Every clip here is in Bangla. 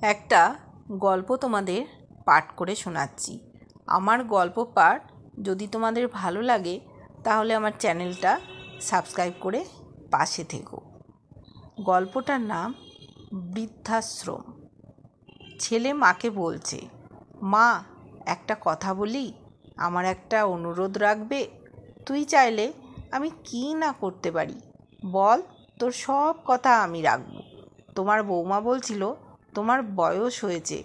একটা গল্প তোমাদের পাঠ করে শোনাচ্ছি। আমার গল্প পাঠ যদি তোমাদের ভালো লাগে তাহলে আমার চ্যানেলটা সাবস্ক্রাইব করে পাশে থেকো। গল্পটার নাম বৃদ্ধাশ্রম। ছেলে মাকে বলছে, মা একটা কথা বলি, আমার একটা অনুরোধ রাখবে? তুই চাইলে আমি কি না করতে পারি বল, তোর সব কথা আমি রাখবো। তোমার বৌমা বলছিল তোমার বয়স হয়েছে,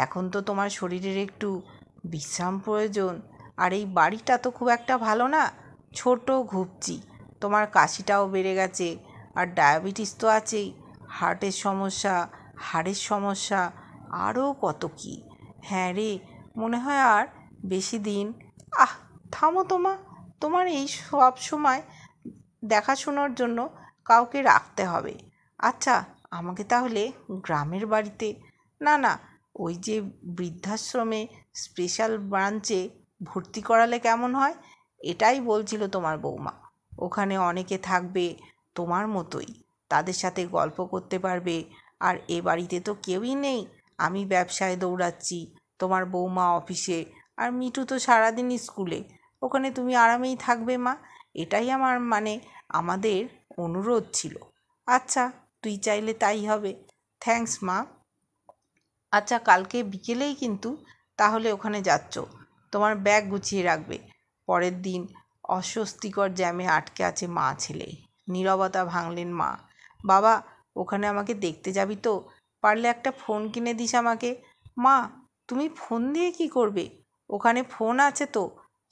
এখন তো তোমার শরীরের একটু বিশ্রাম প্রয়োজন। আর এই বাড়িটা তো খুব একটা ভালো না, ছোট ঘুপচি। তোমার কাশিটাও বেড়ে গেছে, আর ডায়াবেটিস তো আছেই, হার্টের সমস্যা, হাড়ের সমস্যা, আরও কত কী। হ্যাঁ রে, মনে হয় আর বেশি দিন। থামো তোমার এই সব সময় দেখাশোনার জন্য কাউকে রাখতে হবে। আচ্ছা, আমাকে তাহলে গ্রামের বাড়িতে না ওই যে বৃদ্ধাশ্রমে স্পেশাল ব্রাঞ্চে ভর্তি করালে কেমন হয়? এটাই বলছিল তোমার বৌমা। ওখানে অনেকে থাকবে তোমার মতোই, তাদের সাথে গল্প করতে পারবে। আর এ বাড়িতে তো কেউই নেই, আমি ব্যবসায় দৌড়াচ্ছি, তোমার বৌমা অফিসে, আর মিঠু তো সারাদিন স্কুলে। ওখানে তুমি আরামেই থাকবে মা, এটাই আমাদের অনুরোধ ছিল। আচ্ছা, তুই চাইলে তাই হবে। থ্যাঙ্কস মা। আচ্ছা, কালকে বিকেলেই কিন্তু তাহলে ওখানে যাচ্ছ, তোমার ব্যাগ গুছিয়ে রাখবে। পরের দিন অস্বস্তিকর জ্যামে আটকে আছে মা ছেলে। নীরবতা ভাঙলেন মা। বাবা, ওখানে আমাকে দেখতে যাবি তো? পারলে একটা ফোন কিনে দিস আমাকে। মা, তুমি ফোন দিয়ে কি করবে? ওখানে ফোন আছে তো।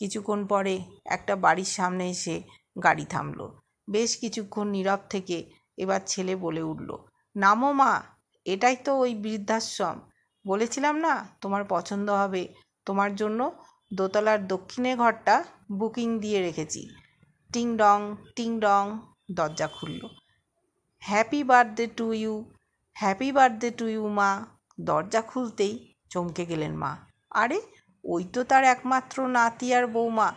কিছুক্ষণ পরে একটা বাড়ির সামনে এসে গাড়ি থামলো। বেশ কিছুক্ষণ নীরব থেকে এবার ছেলে বলে উঠল, নামো মা, এটাই তো ওই বৃদ্ধাশ্রম। বলেছিলাম না তোমার পছন্দ হবে। তোমার জন্য দোতলার দক্ষিণে ঘরটা বুকিং দিয়ে রেখেছি। টিং ডং টিং ডং, দরজা খুলল। Happy birthday to you, happy birthday to you মা। দরজা খুলতেই চমকে গেলেন মা। আরে, ওই তো তার একমাত্র নাতি আর বৌমা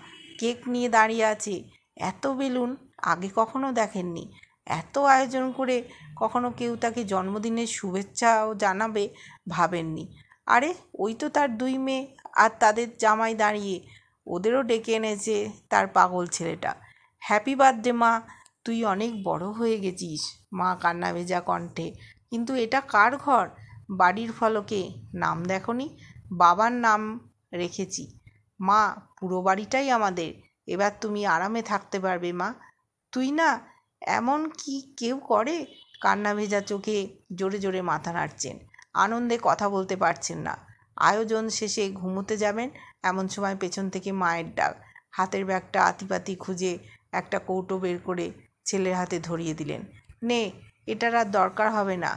কেক নিয়ে দাঁড়িয়ে আছে। এত বেলুন আগে কখনো দেখেননি। এত আয়োজন করে কখনো কেউ তাকে জন্মদিনের শুভেচ্ছাও জানাবে ভাবেননি। আরে, ওই তো তার দুই মেয়ে আর তাদের জামাই দাঁড়িয়ে, ওদেরও ডেকে এনেছে তার পাগল ছেলেটা। হ্যাপি বার্থডে মা, তুই অনেক বড় হয়ে গেছিস। মা কান্না ভেজা কণ্ঠে, কিন্তু এটা কার ঘর? বাড়ির ফলকে নাম দেখনি? বাবার নাম রেখেছি মা, পুরো বাড়িটাই আমাদের। এবার তুমি আরামে থাকতে পারবে মা। তুই না, এমন কি কেউ করে? কান্না ভেজা চোখে জোরে জোরে মাথা নাড়ছেন, আনন্দে কথা বলতে পারছেন না। আয়োজন শেষে ঘুমোতে যাবেন এমন সময় পেছন থেকে মায়ের ডাক। হাতের ব্যাগটা আতিপাতি খুঁজে একটা কৌটো বের করে ছেলের হাতে ধরিয়ে দিলেন। নে, এটার আর দরকার হবে না।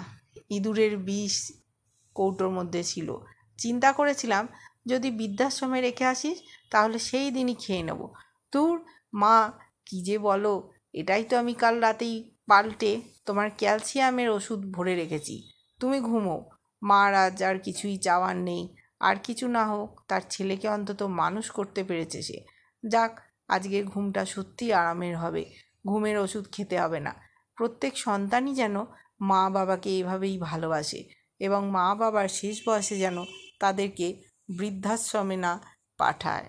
ইঁদুরের বিষ কৌটোর মধ্যে ছিল। চিন্তা করেছিলাম যদি বৃদ্ধাশ্রমে রেখে আসিস তাহলে সেই দিনই খেয়ে নেব। তোর মা, কী যে বলো, এটাই তো আমি কাল রাতেই পাল্টে তোমার ক্যালসিয়ামের ওষুধ ভরে রেখেছি। তুমি ঘুমো। মার আজ আর কিছুই চাওয়ার নেই। আর কিছু না হোক, তার ছেলেকে অন্তত মানুষ করতে পেরেছে সে। যাক, আজকের ঘুমটা সত্যিই আরামের হবে। ঘুমের ওষুধ খেতে হবে না। প্রত্যেক সন্তানই যেন মা বাবাকে এভাবেই ভালোবাসে, এবং মা বাবার শেষ বয়সে যেন তাদেরকে বৃদ্ধাশ্রমে না পাঠায়।